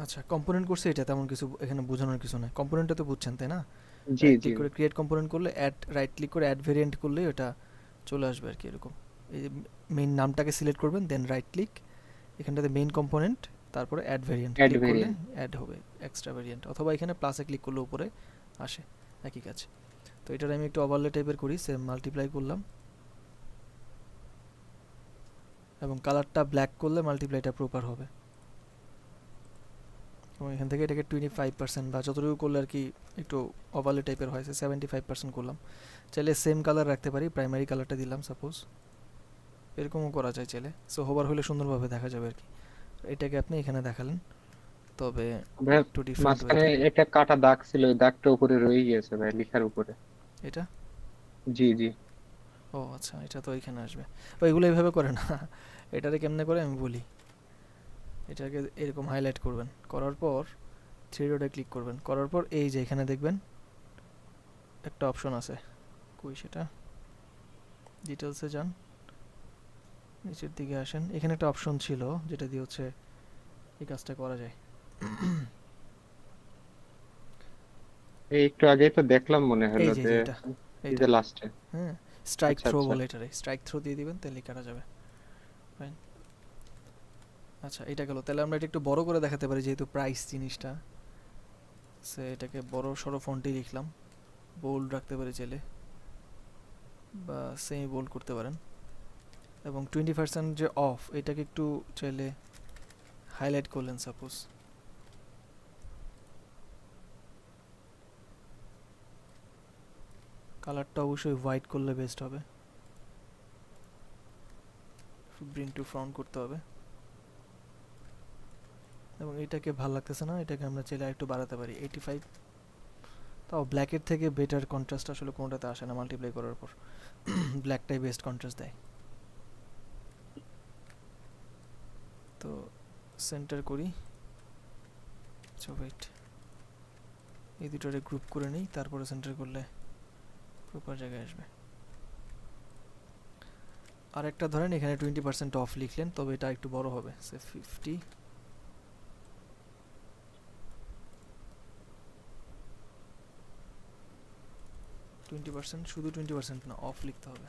আচ্ছা, কম্পোনেন্ট করছে এটা তেমন কিছু এখানে বোঝানোর কিছু নাই, কম্পোনেন্টটা তো বুঝছেন তাই না? জি রাইট জি। ক্লিক করে ক্রিয়েট কম্পোনেন্ট করলে অ্যাড, রাইট ক্লিক করে অ্যাড ভেরিয়েন্ট করলে ওটা চলে আসবে আর কি এরকম। এই যে মেইন নামটাকে সিলেক্ট করবেন, দেন রাইট ক্লিক, এখানটাতে মেইন কম্পোনেন্ট, তারপরে অ্যাড ভেরিয়েন্ট অ্যাড ক্লিক করলে ভেরিয়েন্ট। অ্যাড হবে এক্সট্রা ভেরিয়েন্ট, অথবা এখানে প্লাসে ক্লিক করলে উপরে আসে, একই কাজ। তো এটার আমি একটু ওভারলে টাইপের করি, সেম মাল্টিপ্লাই করলাম, এবং কালারটা ব্ল্যাক করলে মাল্টিপ্লাইটা প্রপার হবে। এবং এখান থেকে এটাকে 25% বা যতটুকু করলে আর কি একটু ওভারলে টাইপের হয়েছে 75% করলাম। চাইলে সেম কালার রাখতে পারি, প্রাইমারি কালারটা দিলাম সাপোজ, এরকমও করা যায় চাইলে। সো হোভার হলে সুন্দরভাবে দেখা যাবে আর কি। এটাকে আপনি এখানে দেখালেন, তবে ভাই একটু ডিফারেন্ট মাঝখানে ওয়েতে। একটা কাটা দাগ ছিল, ওই দাগটা উপরে রয়ে গিয়েছে ভাই লেখার উপরে। এটা, জি জি। ও আচ্ছা, এটা তো এখানে আসবে। ও এগুলো এইভাবে করে না এটারে কেমনে করে আমি বলি। এটাকে এরকম হাইলাইট করবেন, করার পর থ্রি ডটে ক্লিক করবেন, করার পর এই যে এখানে দেখবেন একটা অপশন আছে, কই সেটা, ডিটেলসে যান, নিচের দিকে আসেন, এখানে একটা অপশন ছিল যেটা দিয়ে হচ্ছে এই কাজটা করা যায়। এই একটু আগেই তো দেখলাম মনে এই হলো যে যে, এটা, এই এইটা, যে লাস্টে। হ্যাঁ, স্ট্রাইক আচ্ছা থ্রো আচ্ছা। বলে এটারে, স্ট্রাইক থ্রো দিয়ে দিবেন তাহলে কাটা যাবে। Fine. আচ্ছা, এটা গেল, তাহলে আমরা এটা একটু বড় করে দেখাতে পারি যেহেতু প্রাইস জিনিসটা। সে এটাকে বড় সড়ো ফন্টে লিখলাম, বোল্ড রাখতে পারি চাইলে, বা সেমি বোল্ড করতে পারেন। এবং 20% যে অফ, এটাকে একটু চাইলে হাইলাইট করলেন সাপোজ, কালারটা অবশ্যই হোয়াইট করলে বেস্ট হবে, ব্রিং টু ফ্রন্ট করতে হবে। এবং এটাকে ভালো লাগতেছে না, এটাকে আমরা চাইলে একটু বাড়াতে পারি 85। তাও ব্ল্যাকের থেকে বেটার কন্ট্রাস্ট আসলে কোনোটাতে আসে না মাল্টিপ্লাই করার পর, ব্ল্যাকটাই বেস্ট কন্ট্রাস্ট দেয়। তো সেন্টার করি, আচ্ছা ওয়েট, এই দুটোরে গ্রুপ করে নিই, তারপরে সেন্টার করলে প্রপার জায়গায় আসবে। আর একটা ধরেন এখানে 20% অফ লিখলেন, তবে এটা একটু বড় হবে, সে 50, 20%, শুধু 20% না, অফ লিখতে হবে।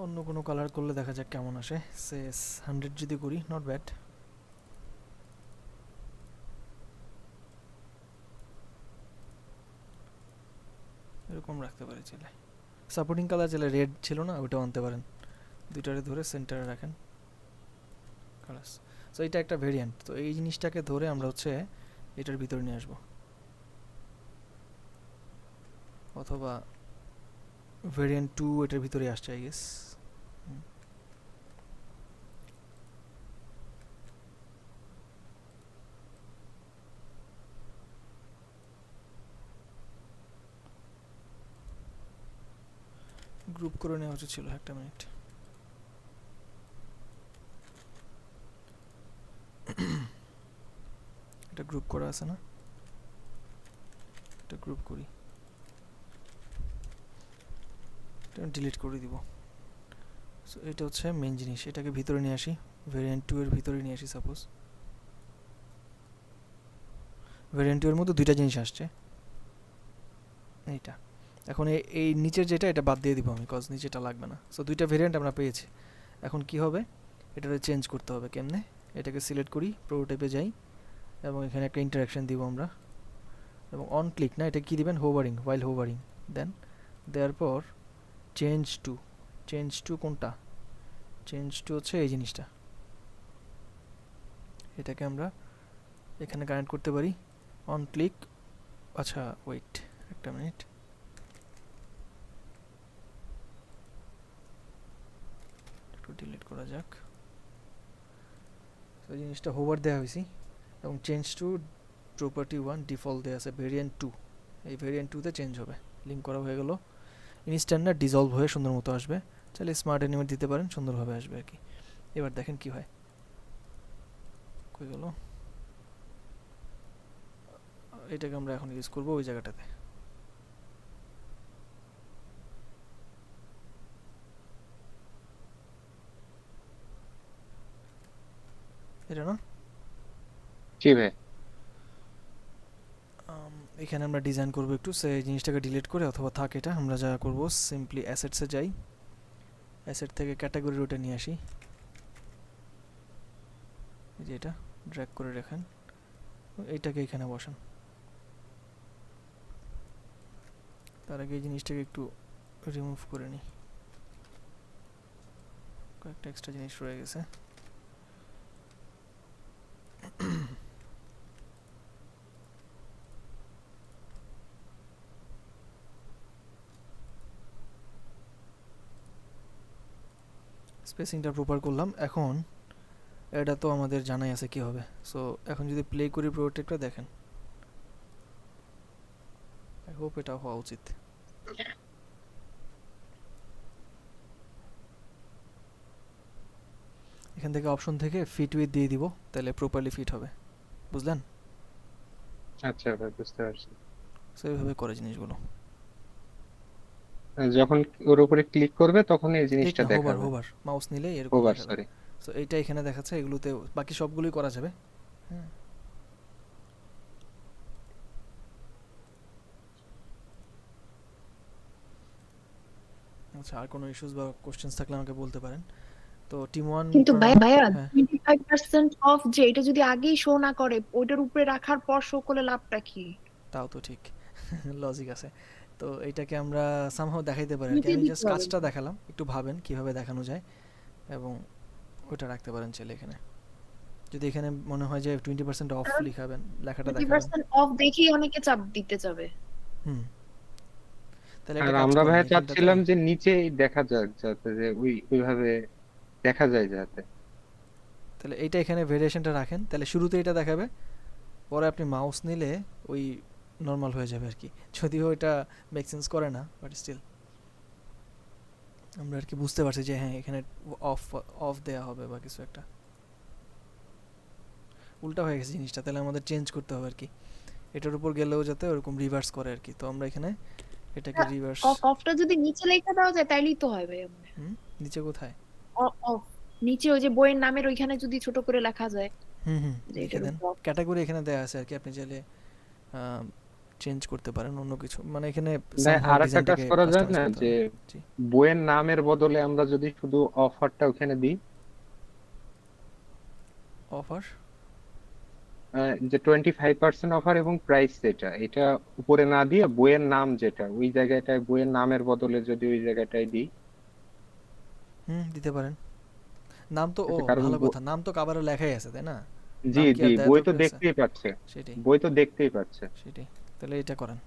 অন্য কোনো কালার করলে দেখা যাক কেমন আসে, সে 100 যদি করি, নট ব্যাড। এরকম রাখতে পারি চাইলে, সাপোর্টিং কালার চাইলে রেড ছিল না, ওটাও আনতে পারেন, দুইটারে ধরে সেন্টারে রাখেন, কালার্স। সো এটা একটা ভেরিয়েন্ট, তো এই জিনিসটাকে ধরে আমরা হচ্ছে এটার ভিতরে নিয়ে আসবো, অথবা ভেরিয়েন্ট টু এটার ভিতরে আসছে আই গেস। গ্রুপ করে নেওয়া উচিত ছিল, একটা মিনিট। এটা গ্রুপ করা আছে না, এটা গ্রুপ করি, এটা ডিলিট করে দিব। সো এটা হচ্ছে মেন জিনিস, এটাকে ভিতরে নিয়ে আসি, ভেরিয়েন্ট টু এর ভিতরে নিয়ে আসি সাপোজ। ভেরিয়েন্ট টু এর মধ্যে দুইটা জিনিস আসছে, এইটা। এখন এই নিচের যেটা, এটা বাদ দিয়ে দিব আমি, কজ নিচেটা লাগবে না। সো দুইটা ভেরিয়েন্ট আমরা পেয়েছি। এখন কি হবে, এটাকে চেঞ্জ করতে হবে কেমনে, এটাকে সিলেক্ট করি, প্রোটোটাইপে যাই, এবং এখানে একটা ইন্টারাকশন দিব আমরা, এবং অন ক্লিক না, এটা কি দিবেন, হোভারিং, ওয়াইল হোভারিং, দেন দেওয়ার পর চেঞ্জ টু, চেঞ্জ টু কোনটা, চেঞ্জ টু হচ্ছে এই জিনিসটা, এটাকে আমরা এখানে কানেক্ট করতে পারি, অন ক্লিক। আচ্ছা ওয়েট, একটা মিনিট, একটু ডিলিট করা যাক। তো এই জিনিসটা হোভার দেওয়া হয়েছি, এবং চেঞ্জ টু প্রপার্টি 1 ডিফল্ট দেয়া আছে, ভেরিয়েন্ট 2, এই ভেরিয়েন্ট 2 তে চেঞ্জ হবে। লিঙ্ক করা হয়ে গেল। ইনস্ট্যান্ট না ডিসলভ হয়ে সুন্দর মতো আসবে। চাইলে স্মার্ট অ্যানিমেট দিতে পারেন, সুন্দরভাবে আসবে আর কি। এবার দেখেন কি হয়। কই গেল? এটাকে আমরা এখন ইউজ করব ওই জায়গাটাতে। এটা না? জি ভাই। এখানে আমরা ডিজাইন করব একটু, সেই জিনিসটাকে ডিলিট করে অথবা থাক, এটা আমরা যা করব সিম্পলি অ্যাসেটসে যাই, অ্যাসেট থেকে ক্যাটাগরি রুটে নিয়ে আসি, এই যে এটা ড্র্যাগ করে রাখেন, এইটাকে এখানে বসান। তার আগে এই জিনিসটাকে একটু রিমুভ করে নিই, কয়েকটা এক্সট্রা জিনিস রয়ে গেছে। স্পেসিংটা প্রপার করলাম। এখন এটা তো আমাদের জানাই আছে কি হবে। সো এখন যদি প্লে করি প্রোটেক্টটা দেখেন, আই হোপ এটা হওয়া উচিত। এখান থেকে অপশন থেকে ফিট উইথ দিয়ে দিব, তাহলে প্রপারলি ফিট হবে, বুঝলেন? আচ্ছা ভাই, বুঝতে পারছি। সো এইভাবে করে জিনিসগুলো। যখন ওর উপরে ক্লিক করবে তখন এই ক্লিক জিনিসটা না, হোভার, দেখাবে। হোভার মাউস নিলে এরকম ওভার, দেখাবে। সরি। সো এইটা এখানে দেখাচ্ছে, এগুলোতে বাকি সবগুলোই করা যাবে। হ্যাঁ, আচ্ছা, আর কোনো ইস্যুস বা কোশ্চেন্স থাকলে আমাকে বলতে পারেন। তো টিম ওয়ান কিন্তু টুর্নামেন্ট, ভাইয়া হ্যাঁ 25% অফ যে এটা যদি আগেই শো না করে, ওইটার উপরে রাখার পর শো করলে লাভটা কি? তাও তো ঠিক, লজিক আছে। তো এইটাকে আমরা সামহাও দেখাইতে পারি আর কি। নিচে আমি দিতে জাস্ট হবে। কাজটা দেখালাম, একটু ভাবেন কিভাবে দেখানো যায়, এবং ওটা রাখতে পারেন চাইলে এখানে। যদি এখানে মনে হয় যে 20% অফ কারণ লিখাবেন, লেখাটা দেখাবেন। 20% অফ দেখেই অনেকে চাপ দিতে যাবে। হুম, তাহলে আর একটা কাজ আমরা করেন ভাইয়া এখানটাতে। চাচ্ছিলাম যে নিচেই দেখা যাক, যাতে যে ওইভাবে দেখা যায় যাতে। তাহলে এইটা এখানে ভেরিয়েশনটা রাখেন, তাহলে শুরুতে এটা দেখাবে, পরে আপনি মাউস নিলে ওই নর্মাল হয়ে যাবে আর কি। যদিও এটা মেক সেন্স করে না, বাট স্টিল আমরা আর কি বুঝতে পারছি যে হ্যাঁ এখানে অফ অফ দেয়া হবে বা কিছু একটা। উল্টা হয়ে গেছে জিনিসটা, তাহলে আমাদের চেঞ্জ করতে হবে আর কি। এটার উপর গেলেও যাতে ওরকম রিভার্স করে আর কি। তো আমরা এখানে এটাকে রিভার্স। অফটা যদি নিচে লেখা দেওয়া যায় তাইলেই তো হয় ভাইয়া মনে হয়। নিচে কোথায়? অফ নিচে ওই যে বইয়ের নামের ওইখানে যদি ছোট করে লেখা যায় হুম, যে লিখে এটার দেন। উপর off। ক্যাটাগরি এখানে দেয়া আছে আর কি, আপনি চাইলে চেঞ্জ করতে পারেন অন্য কিছু, মানে এখানে ভাই সামহাউ আর একটা কাজ ডিজাইনটাকে করা যায় কাস্টমাইজ না, করতে যে হবে। জি, বইয়ের নামের বদলে আমরা যদি শুধু অফারটা ওখানে দিই, অফার। যে 25% অফার এবং প্রাইস যেটা, এটা উপরে না দিয়ে বইয়ের নাম যেটা ওই জায়গাটায়, বইয়ের নামের বদলে যদি ওই জায়গাটায় দিই। দিতে পারেন। নাম তো, ও আচ্ছা, কারণ ভালো কথা, নাম তো কাভারে লেখাই আছে তাই না? জি নাম কি জি, আর দেওয়ার বই তো দরকার আছে? দেখতেই পাচ্ছে। সেটাই, বই তো দেখতেই পাচ্ছে। সেটাই। তাহলে এটা করেন।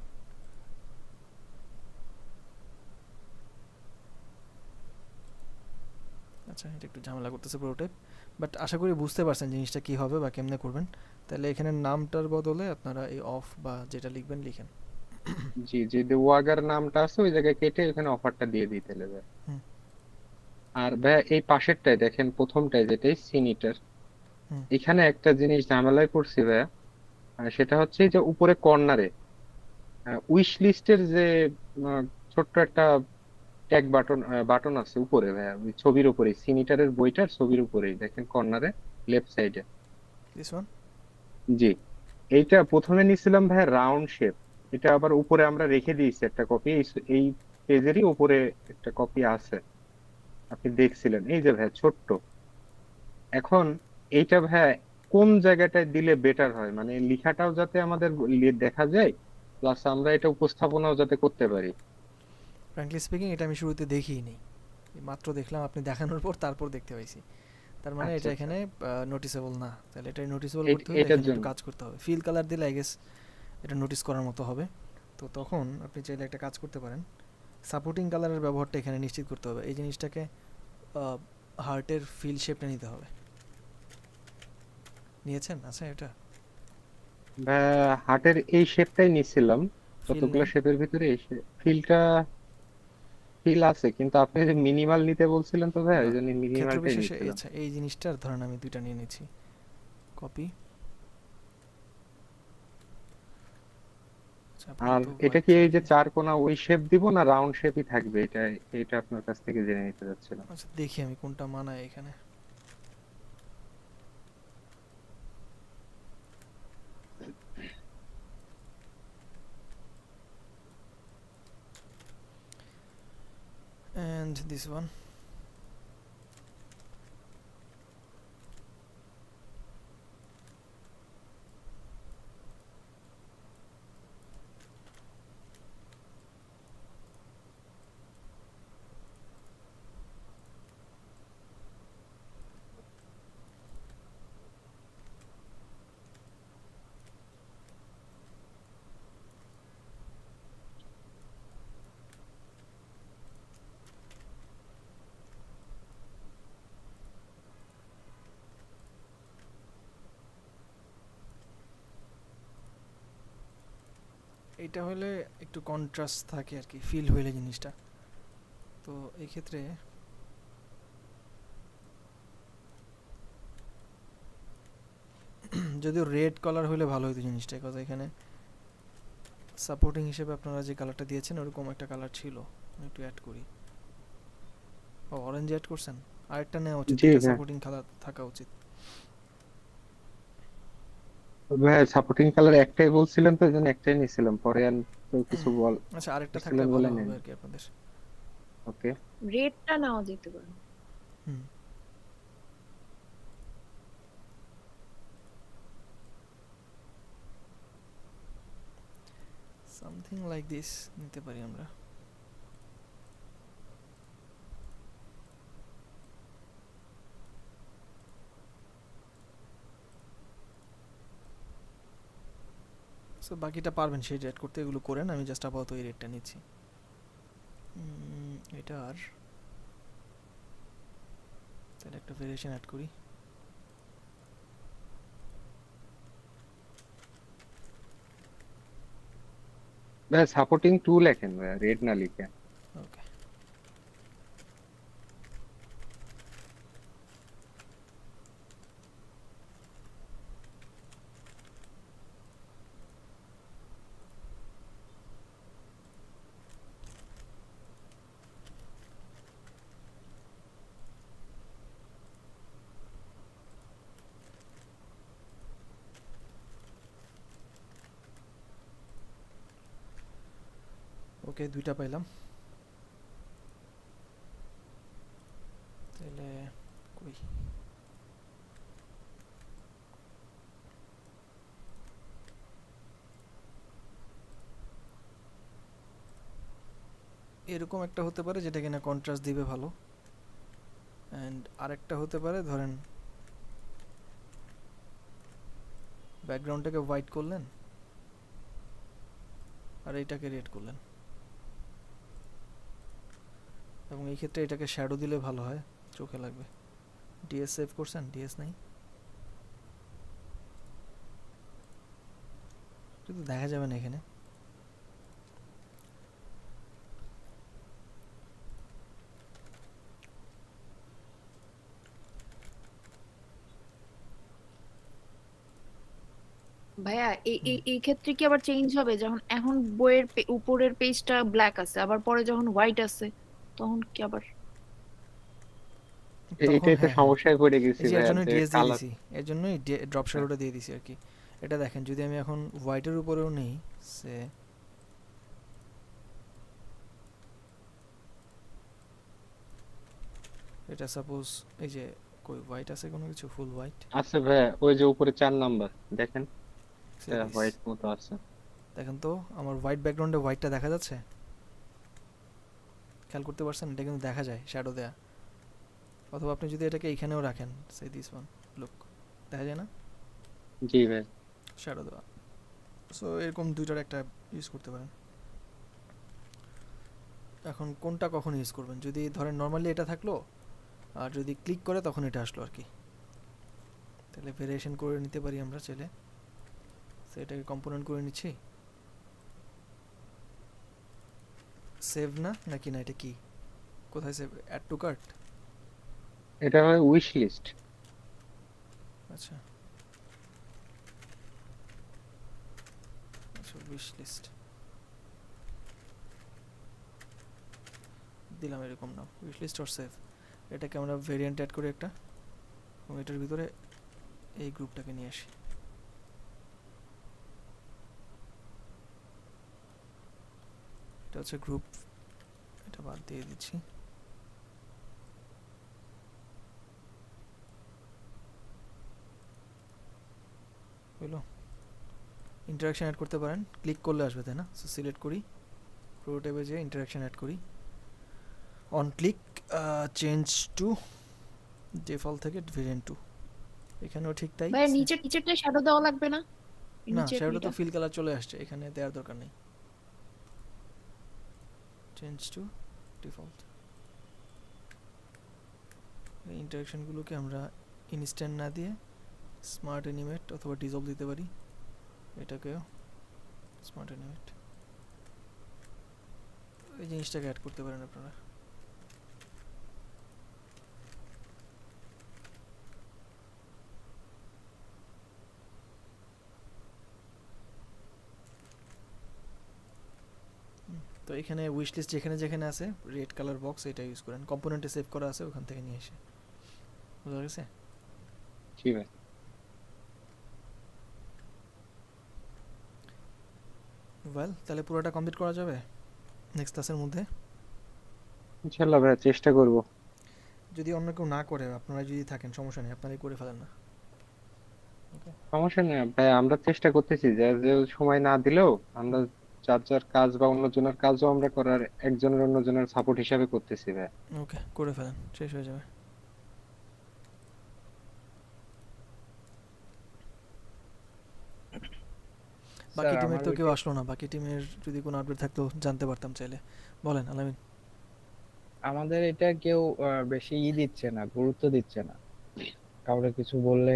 আচ্ছা, এটা একটু ঝামেলা করতেছে প্রোটোটাইপ, বাট আশা করি বুঝতে পারছেন জিনিসটা কি হবে বা কেমনে করবেন। তাহলে এখানে নামটার বদলে আপনারা এই অফ বা যেটা লিখবেন লিখেন। জি জি, যে ওয়াগার নামটা আছে ওই জায়গায় কেটে এখানে অফারটা দিয়ে দিতে হবে। হুম আর ভাইয়া এই পাশেরটায় দেখেন, প্রথমটায় যেটাই সিনিটার, হুম এখানে একটা জিনিস ঝামেলায় পড়ছি ভাইয়া। সেটা হচ্ছে যে উপরে কর্নারে উইশ লিস্টের যে আহ, ছোট্ট একটা ট্যাগ বাটন বাটন আছে উপরে ভাইয়া, ওই ছবির উপরেই, সিনিটারের বইটার ছবির উপরেই দেখেন কর্নারে লেফট সাইডে। This one. জি, এইটা প্রথমে নিছিলাম ভাইয়া রাউন্ড শেপ, এটা আবার উপরে আমরা রেখে দিয়েছি একটা কপি, এই পেজেরই উপরে একটা কপি আছে, আপনি দেখছিলেন এই যে ভাইয়া ছোট্ট। এখন এইটা ভাইয়া কোন জায়গাটায় দিলে বেটার হয়, মানে লেখাটাও যাতে আমাদের দেখা যায়, প্লাস আমরা এটা উপস্থাপনাও যাতে করতে পারি। ফ্র্যাঙ্কলি স্পিকিং এটা আমি শুরুতে দেখিই নি, এই মাত্র দেখলাম আপনি দেখানোর পর, তারপর দেখতে পাইছি। তার মানে আচ্ছা এটা আচ্ছা, এখানে নোটিসেবল না, তাহলে এটা নোটিসেবল করতে হলে এটার এখানে একটু জন্য। কাজ করতে হবে। ফিল কালার দিলে আই গেস এটা নোটিস করার মতো হবে। তো তখন আপনি চাইলে একটা কাজ করতে পারেন, সাপোর্টিং কালারের ব্যবহারটা এখানে নিশ্চিত করতে হবে। এই জিনিসটাকে হার্টের ফিল শেপটা নিতে হবে। নিয়েছেন? আচ্ছা, এটা হার্টের এই শেপটাই নিছিলাম, ফিল যতগুলো নেই, শেপের ভিতরে এই ফিলটা ফিল আছে, কিন্তু আপনি যে মিনিমাল নিতে বলছিলেন তো ভাই, না ওই জন্য ক্ষেত্র মিনিমালটাই বিশেষে নিছিলাম। আচ্ছা এই জিনিসটার ধরেন আমি দুইটা নিয়ে নিচ্ছি, কপি। আচ্ছা আর আপাতত এটা হোয়াইট কি এই যে রেখে, চার কোণা ওই শেপ দিব না রাউন্ড শেপই থাকবে, এটা এটা আপনার কাছ থেকে জেনে নিতে চাচ্ছিলাম। আচ্ছা দেখি আমি কোনটা মানায় এখানে। And this one. এটা হলে একটু কন্ট্রাস্ট থাকে আর কি, ফিল হইলে জিনিসটা। তো এই ক্ষেত্রে যদিও রেড কালার হলে ভালো হতো জিনিসটা, কজ এখানে সাপোর্টিং হিসেবে আপনারা যে কালারটা দিয়েছেন ওরকম একটা কালার ছিল। আমি একটু অ্যাড করি। ও অরেঞ্জ অ্যাড করছেন, আরেকটা নেওয়া উচিত, জি দুইটা ভাই। সাপোর্টিং কালার থাকা উচিত। ভাই সাপোর্টিং কালার একটাই বলছিলেন তো, এই জন্য একটাই নিছিলাম, পরে আর তো কিছু আচ্ছা আরেকটা থাকলে বলছিলেন ভালো বলে নেন। হবে আর কি আপনাদের। ওকে। রেডটা নেওয়া যেতে পারে। হুম, সামথিং লাইক দিস নিতে পারি আমরা। সো বাকিটা পারবেন শেড অ্যাড করতে, এগুলো করেন, আমি জাস্ট আপাতত এই রেটটা নিচ্ছি। এটার তাহলে একটা ভেরিয়েশন অ্যাড করি। ভাই সাপোর্টিং টু লেখেন ভাই, রেড না লিখে। ওকে, ওকে দুইটা পাইলাম। তাহলে কই, এরকম একটা হতে পারে যেটা কিনা কন্ট্রাস্ট দিবে ভালো, অ্যান্ড আরেকটা হতে পারে ধরেন ব্যাকগ্রাউন্ডটাকে হোয়াইট করলেন আর এইটাকে রেড করলেন, এবং এই ক্ষেত্রে এটাকে শ্যাডো দিলে ভালো হয়, চোখে লাগবে। ডিএস সেভ করছেন? ডিএস নাই, কিন্তু দেখা যাবে না এখানে। ভাইয়া এই হুম, এই এই ক্ষেত্রে কি আবার চেঞ্জ হবে, যখন এখন বইয়ের উপরের পেজটা ব্ল্যাক আছে, আবার পরে যখন হোয়াইট আছে তখন কি আবার? তখন এটাই তো হ্যাঁ হ্যাঁ, সমস্যায় পড়ে গেছি এই যে এর ভাই, জন্যই যে ডিএস দিয়ে কালার। দিছি, এর জন্যই ড্রপ শ্যাডোটা দিয়ে দিছি আর কি। এটা দেখেন যদি আমি এখন হোয়াইটের উপরেও নেই, সে এটা সাপোজ এই যে কই হোয়াইট আছে কোনো কিছু, ফুল হোয়াইট, আছে ভাই, ওই যে উপরে 4 নাম্বার দেখেন, সে দিস। হোয়াইট মতো আছে। দেখেন তো আমার হোয়াইট ব্যাকগ্রাউন্ডে হোয়াইটটা দেখা যাচ্ছে, খেয়াল করতে পারছেন? এটা কিন্তু দেখা যায় শ্যাডো দেয়া। অথবা আপনি যদি এটাকে এইখানেও রাখেন, সে দিস ওয়ান, লুক, দেখা যায় না জি ভাই। শ্যাডো দেওয়া। সো এরকম দুইটার একটা ইউজ করতে পারেন। এখন কোনটা কখন ইউজ করবেন, যদি ধরেন নর্মালি এটা থাকলো আর যদি ক্লিক করে তখন এটা আসলো আর কি, তাহলে ভেরিয়েশন করে নিতে পারি আমরা চাইলে। তো এটাকে কম্পোনেন্ট করে নিচ্ছি। সেভ না নাকি না, এটা কি, কোথায় সেভ, অ্যাড টু কার্ট? এটা হয় উইশ লিস্ট। আচ্ছা আচ্ছা, উইশ লিস্ট দিলাম, এরকম নাম উইশ লিস্ট অর সেভ। এটাকে আমরা ভেরিয়েন্ট অ্যাড করি একটা, এবং এটার ভিতরে এই গ্রুপটাকে নিয়ে আসি। এটা হচ্ছে গ্রুপ, এটা বাদ দিয়ে দিচ্ছি। বুঝলো, ইন্টারাকশন অ্যাড করতে পারেন, ক্লিক করলে আসবে তাই না? সো সিলেক্ট করি, প্রোটোটাইপে যেয়ে ইন্টারাকশন অ্যাড করি, on click change to default থেকে ভেরিয়েন্ট টু। এখানেও ঠিক তাই। ভাই নিচেরটা শ্যাডো দেওয়া লাগবে না? না, নিচের শ্যাডো তো এটা ফিল কালার চলে আসছে, এখানে দেওয়ার দরকার নেই। Change to default. এই ইন্টারাকশনগুলোকে আমরা ইনস্ট্যান্ট না দিয়ে স্মার্ট অ্যানিমেট অথবা ডিজলভ দিতে পারি। এটাকেও স্মার্ট অ্যানিমেট, এই জিনিসটাকে অ্যাড করতে পারেন আপনারা। তো এখানে উইশ লিস্ট যেখানে যেখানে আছে রেড কালার বক্স, এটা ইউজ করেন, কম্পোনেন্টে সেভ করা আছে ওখান থেকে নিয়ে এসে। বুঝা গেছে? জি ভাই। ওয়েল, তাহলে পুরোটা কমপ্লিট করা যাবে নেক্সট ক্লাসের মধ্যে। ইনশাআল্লাহ ভাই চেষ্টা করব। যদি অন্য কেউ না করে, আপনারা যদি থাকেন সমস্যা নেই, আপনারাই করে ফেলেন না। ওকে, সমস্যা নেই ভাই, আমরা চেষ্টা করতেছি যে যে সময় না দিলেও আমরা যার যার কাজ বা অন্যজনের কাজও আমরা করার একজনের অন্যজনের সাপোর্ট হিসাবে করতেছি ভাই। ওকে করে ফেলেন, শেষ হয়ে যাবে। স্যার বাকি টিমের আমার তো কেউ ওইটা আসলো না, বাকি টিমের যদি কোনো আপডেট থাকতো জানতে পারতাম চাইলে। বলেন আলামিন। আমাদের এটা কেউ বেশি দিচ্ছে না, গুরুত্ব দিচ্ছে না। কাউকে কিছু বললে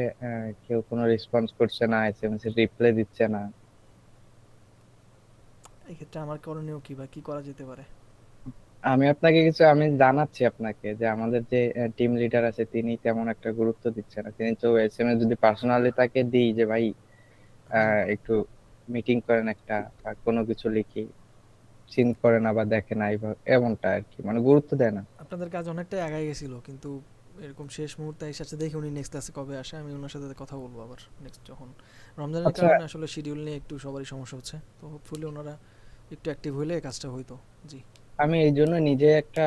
কেউ কোনো রেসপন্স করছে না, এসএমএস এর রিপ্লাই দিচ্ছে না। এই ক্ষেত্রে আমার করণীয় কি বা কি করা যেতে পারে? আমি জানাচ্ছি আপনাকে যে আমাদের যে টিম লিডার আছে তিনি তেমন একটা গুরুত্ব দিচ্ছে না। তিনি তো এসএমএস যদি পার্সোনালি তাকে দিই যে ভাই হুম, একটু মিটিং করেন একটা, বা কোনো কিছু লিখি, সিন করে না বা দেখে না, এমনটা আর কি, মানে গুরুত্ব দেয় না। আপনাদের কাজ অনেকটাই আগায় গেছিল, কিন্তু এরকম শেষ মুহূর্তে এসে দেখি উনি নেক্সট ক্লাসে কবে আসে, আমি ওনার সাথে কথা বলবো আবার নেক্সট যখন। রমজানের আচ্ছা, কারণে আসলে শিডিউল নিয়ে একটু সবারই সমস্যা হচ্ছে, তো হোপফুলি ওনারা একটু অ্যাক্টিভ হইলে কাজটা হইতো। জি। আমি এই জন্য নিজে একটা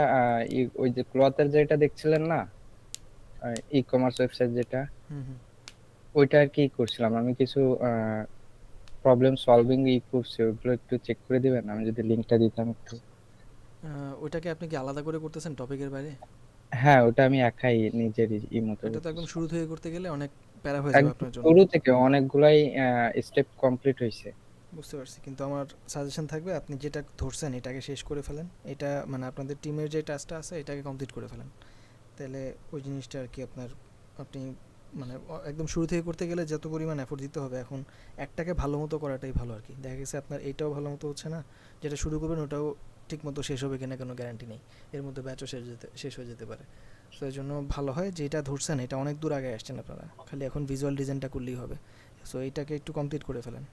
ওই যে ক্লথের যেটা দেখছিলেন না, ই কমার্স ওয়েবসাইট যেটা, হুম হুম। ওইটা আর কি করছিলাম। আমি কিছু প্রবলেম সলভিং করছি, ওইগুলো একটু চেক করে দিবেন? আমি যদি লিংকটা দিতাম একটু। ওইটাকে আপনি কি আলাদা করে করতেছেন টপিকের বাইরে? হ্যাঁ, ওটা আমি একাই নিজের ই মতো এটা তো একদম করতেছি। শুরু থেকে করতে গেলে অনেক প্যারা হয়ে যাবে একদম আপনার জন্য। শুরু থেকে অনেকগুলাই স্টেপ কমপ্লিট হয়েছে। বুঝতে পারছি, কিন্তু আমার সাজেশন থাকবে আপনি যেটা ধরছেন এটাকে শেষ করে ফেলেন। এটা মানে আপনাদের টিমের যে টাস্কটা আছে এটাকে কমপ্লিট করে ফেলেন, তাহলে ওই জিনিসটা আর কি আপনার, আপনি মানে একদম শুরু থেকে করতে গেলে যত পরিমাণ এফোর্ট দিতে হবে, এখন একটাকে ভালো মতো করাটাই ভালো আর কি। দেখা গেছে আপনার এইটাও ভালো মতো হচ্ছে না, যেটা শুরু করবেন ওটাও ঠিক মতো শেষ হবে কিনা কোনো গ্যারান্টি নেই, এর মধ্যে ব্যাচও শেষ হয়ে যেতে পারে। তো এই জন্য ভালো হয় যেটা ধরছেন এটা অনেক দূর আগে আসছেন আপনারা, খালি এখন ভিজুয়াল ডিজাইনটা করলেই হবে। সো এইটাকে একটু কমপ্লিট করে ফেলেন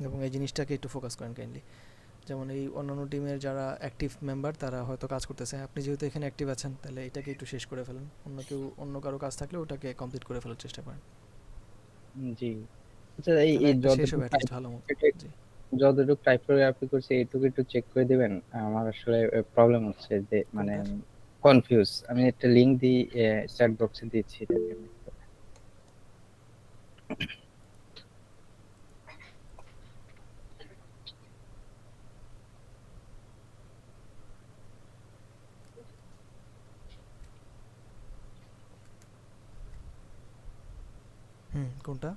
এবং এই জিনিসটাকে একটু ফোকাস করেন কাইন্ডলি। যেমন এই অন্যান্য টিমের যারা অ্যাক্টিভ মেম্বার তারা হয়তো কাজ করতেছে, আপনি যেহেতু এখানে অ্যাক্টিভ আছেন তাহলে এটাকে একটু শেষ করে ফেলেন, অন্য কারো কাজ থাকলে ওটাকে কমপ্লিট করে ফেলার চেষ্টা করেন, জি। আচ্ছা, এই তাহলে এই একটা শেষ হবে অ্যাটলিস্ট ভালো মতো। জি। যতটুকু টাইপোগ্রাফি করছি এইটুকু একটু চেক করে দিবেন। আমার আসলে প্রবলেম হচ্ছে যে মানে কোনটার? কনফিউজ। আমি একটা লিংক দিই, চ্যাট বক্সে দিচ্ছি, দেখেন। হুম, কোনটা?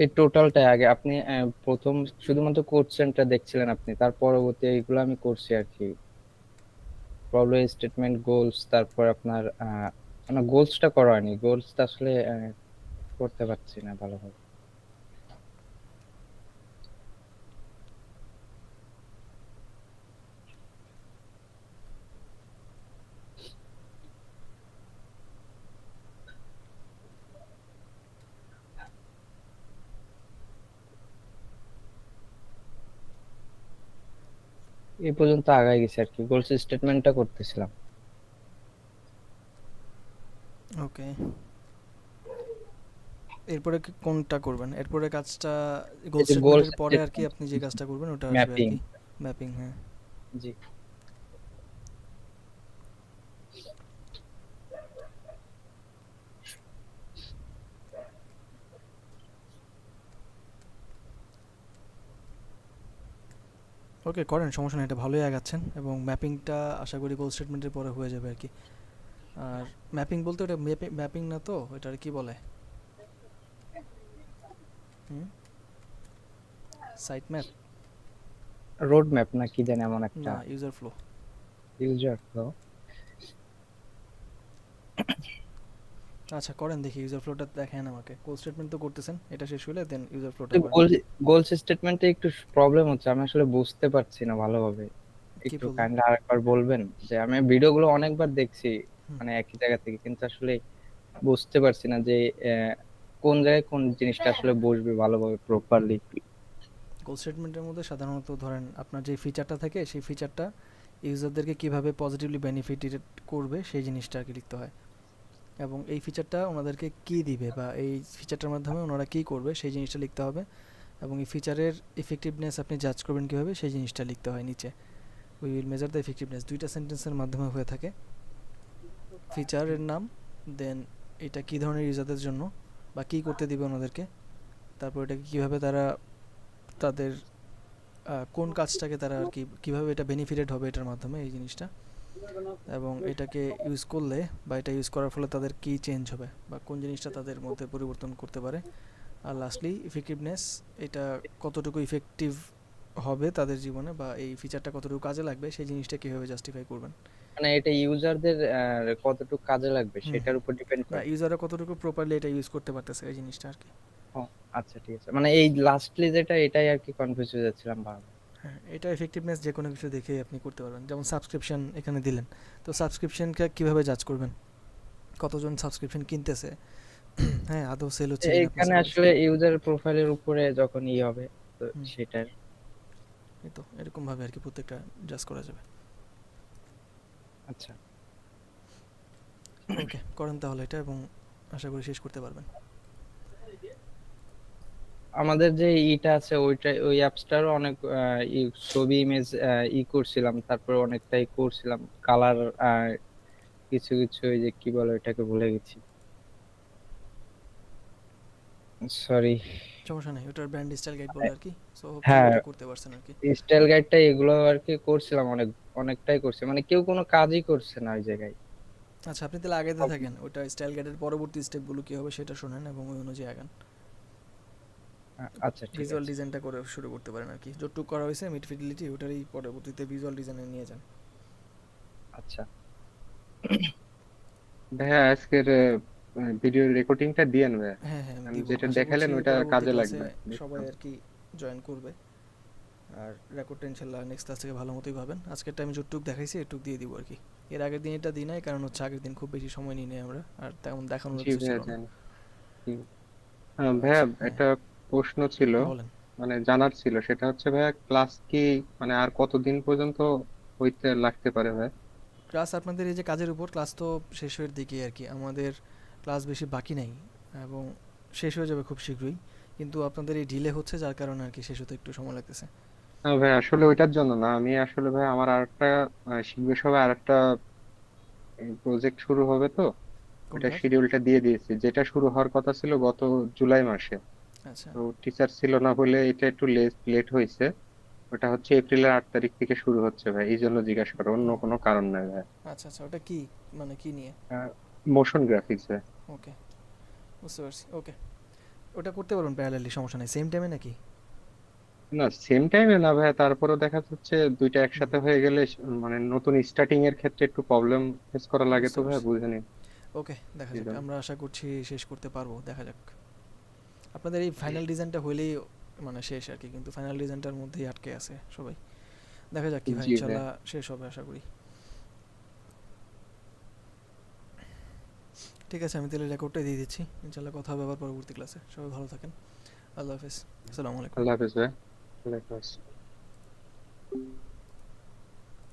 এই টোটালটা আগে আপনি প্রথম শুধুমাত্র কোশ্চেনটা দেখছিলেন আপনি, তার পরবর্তী এইগুলো আমি করছি আর কি। প্রবলেম স্টেটমেন্ট, গোলস, তারপর আপনার আমার গোলসটা করা হয়নি। গোলসটা আসলে করতে পারছি না ভালোভাবে। এই পর্যন্ত আগায় গেছি আর কি, গোলস স্টেটমেন্টটা করতেছিলাম। ওকে, এরপরে কোনটা করবেন? এরপরে কাজটা গোল এই যে গোল স্টেটমেন্টের পরে আর কি স্টেটমেন্ট, আপনি যে কাজটা করবেন ওটা আসবে আর ম্যাপিং। কি, ম্যাপিং। হ্যাঁ, জি। ওকে করেন, সমস্যা নেই, এটা ভালোই আগাচ্ছেন এবং ম্যাপিংটা আশা করি গোল স্টেটমেন্টের পরে হয়ে যাবে আর কি। আর ম্যাপিং বলতে ওটা ম্যাপিং না তো, এটার কি বলে? হুম, সাইট ম্যাপ রোড ম্যাপ না কি জানি এমন একটা, না, ইউজার ফ্লো। User flow. আচ্ছা করেন দেখি, ইউজার ফ্লোটা দেখেন আমাকে। গোল স্টেটমেন্ট তো করতেছেন, এটা শেষ হলে দেন ইউজার ফ্লোটা করেন। গোল গোলস স্টেটমেন্টে একটু প্রবলেম হচ্ছে, আমি আসলে বুঝতে পারছি না ভালোভাবে। কি একটু প্রবলেম? কাইন্ডলি আরেকবার বলবেন? যে আমি ভিডিওগুলো অনেকবার দেখছি হুম, মানে একই জায়গা থেকে, কিন্তু আসলে বুঝতে পারছি না যে কোন জায়গায় কোন জিনিসটা আসলে বসবে ভালোভাবে প্রপারলি। গোল স্টেটমেন্টের মধ্যে সাধারণত ধরেন আপনার যে ফিচারটা থাকে সেই ফিচারটা ইউজারদেরকে কিভাবে পজিটিভলি বেনিফিটেড করবে সেই জিনিসটা আর কি লিখতে হয়, এবং এই ফিচারটা ওনাদেরকে কি দিবে বা এই ফিচারটার মাধ্যমে ওনারা কি করবে সেই জিনিসটা লিখতে হবে, এবং এই ফিচারের ইফেক্টিভনেস আপনি জাজ করবেন কীভাবে সেই জিনিসটা লিখতে হয় নিচে। We will measure the effectiveness, দুইটা সেন্টেন্সের মাধ্যমে হয়ে থাকে। ফিচারের নাম, দেন এটা কী ধরনের ইউজারদের জন্য বা কী করতে দিবে ওনাদেরকে, তারপর এটাকে কীভাবে তারা তাদের কোন কাজটাকে তারা আর কি কীভাবে এটা বেনিফিটেড হবে এটার মাধ্যমে এই জিনিসটা, এবং এটাকে ইউজ করলে বা এটা ইউজ করার ফলে তাদের কী চেঞ্জ হবে বা কোন জিনিসটা তাদের মধ্যে পরিবর্তন করতে পারে। আর লাস্টলি ইফেক্টিভনেস, এটা কতটুকু ইফেক্টিভ হবে তাদের জীবনে বা এই ফিচারটা কতটুকু কাজে লাগবে সেই জিনিসটা কীভাবে জাস্টিফাই করবেন। মানে এটা ইউজারদের কতটুকু কাজে লাগবে হুম সেটার হুম, উপর ডিপেন্ড না করে। ইউজাররা কতটুকু প্রপারলি এটা ইউজ করতে পারতেছে এই জিনিসটা আর কি। ও আচ্ছা, ঠিক আছে, মানে এই লাস্টলি যেটা এটাই আর কি কনফিউজ হয়ে যাচ্ছিলাম বারবার। হ্যাঁ, এটা এফেক্টিভনেস যে কোনো কিছু দেখে আপনি করতে পারবেন। যেমন সাবস্ক্রিপশন এখানে দিলেন, তো সাবস্ক্রিপশনকে কীভাবে জাজ করবেন, কতজন সাবস্ক্রিপশন কিনতেছে, হ্যাঁ আদৌ সেল হচ্ছে কিনা আপনার এখানে আসলে সাবস্ক্রিপশন। ইউজার প্রোফাইলের উপরে যখন হবে, তো হুম, সেটার। এই তো এরকমভাবে আর কি প্রত্যেকটা জাজ করা যাবে। আচ্ছা, ওকে করেন তাহলে এটা, এবং আশা করি শেষ করতে পারবেন। আমাদের যে ইটা আছে ওইটা, ওই অ্যাপসটারও অনেক ছবি ইমেজ করছিলাম, তারপর অনেকটাই করছিলাম কালার, কিছু কিছু ওই যে কি বলে ওটাকে ভুলে গেছি, সরি। সমস্যা নেই, ওটার ব্র্যান্ড স্টাইল গাইড বলে আর কি, সো হোপফুলি হ্যাঁ, ওটা করতে পারছেন আর কি। স্টাইল গাইডটা এগুলো আর কি করছিলাম, অনেকটাই করছি, মানে কেউ কোনো কাজই করছে না ওই জায়গায়। আচ্ছা আপনি তাহলে আগাইতে থাকেন, ওটা স্টাইল গাইডের পরবর্তী স্টেপগুলো কী হবে সেটা শোনেন এবং ওই অনুযায়ী আগান। আচ্ছা, ঠিক ভিজুয়াল আছে। ডিজাইনটা করে শুরু করতে পারেন আর কি, যতটুকু করা হয়েছে মিড ফিডিলিটি ওটারই পরবর্তীতে ভিজুয়াল ডিজাইনে নিয়ে যান। আচ্ছা, ভাইয়া আজকের ভিডিও রেকর্ডিংটা দিয়েন ভাইয়া। হ্যাঁ হ্যাঁ আমি কারণ দিব, যেটা আশা করছি দেখালেন ওইটা পরবর্তী কাজে ক্লাসে লাগবে সবাই দেখলাম। আর কি জয়েন করবে। আর রেকর্ডটা ইনশাল্লাহ নেক্সট ক্লাস থেকে ভালো মতোই পাবেন। আজকের টাইমে যতটুক দেখাইছি এটুক দিয়ে দিব আর কি। এর আগের দিন এটা দিই নাই, কারণ হচ্ছে আগের দিন খুব বেশি সময় নিই নাই আমরা, আর তেমন দেখানোর জি কিছু ছিল ভাইয়া না। জানি। ভাইয়া আচ্ছা হ্যাঁ একটা প্রশ্ন ছিল, বলেন। মানে জানার ছিল, সেটা হচ্ছে ভাইয়া ক্লাস কি মানে আর কতদিন পর্যন্ত হইতে লাগতে পারে ভাই? ক্লাস আপনাদের এই যে কাজের উপর, ক্লাস তো শেষের দিকে আর কি, আমাদের ক্লাস বেশি বাকি নাই এবং শেষ হয়ে যাবে খুব শীঘ্রই, কিন্তু আপনাদের এই ডিলে হচ্ছে যার কারণে আর কি শেষ হতে একটু সময় লাগতেছে। না ভাই আসলে ওইটার জন্য না, আমি আসলে ভাই আমার আরেকটা শিখবে সবাই আরেকটা প্রজেক্ট শুরু হবে তো, ওটা কোনটার? শিডিউলটা দিয়ে দিয়েছি, যেটা শুরু হওয়ার কথা ছিল গত জুলাই মাসে। আচ্ছা তো টিচার ছিল না বলে এটা একটু লেট হয়েছে। ওটা হচ্ছে এপ্রিলের 8 তারিখ থেকে শুরু হচ্ছে ভাই, এই জন্য জিজ্ঞাসা করো, অন্য ও কোনো কারণ নাই ভাই। আচ্ছা আচ্ছা, ওটা কি মানে কি নিয়ে? মোশন গ্রাফিক্স ভাই। ওকে বুঝতে পারছি। ওকে ওটা করতে পারবেন প্যারালালি, সমস্যা নেই। সেম টাইমে নাকি? না সেম টাইমে না ভাই, তারপরেও দেখা যাচ্ছে দুইটা হুম, একসাথে হয়ে গেলে মানে নতুন স্টার্টিং এর ক্ষেত্রে একটু প্রবলেম ফেস করা লাগে বুঝতে তো ভাই, পারছি। বুঝেনি। ওকে দেখা এই যাক, জন্য। আমরা আশা করছি শেষ করতে পারবো, দেখা যাক। আপনাদের এই ফাইনাল ডিজাইনটা হইলেই মানে শেষ আর কি, কিন্তু ফাইনাল ডিজাইনটার মধ্যেই আটকে আছে সবাই। দেখা যাক কি হয়, জি ভাই। ইনশাল্লাহ শেষ হবে আশা করি। ঠিক আছে, আমি তাহলে রেকর্ডটাই দিয়ে দিচ্ছি, ইনশাল্লাহ কথা হবে আবার পরবর্তী ক্লাসে। সবাই ভালো থাকেন, আল্লাহ হাফেজ, আসসালামু আলাইকুম। আল্লাহ হাফেজ ভাই। আল্লাহ হাফেজ।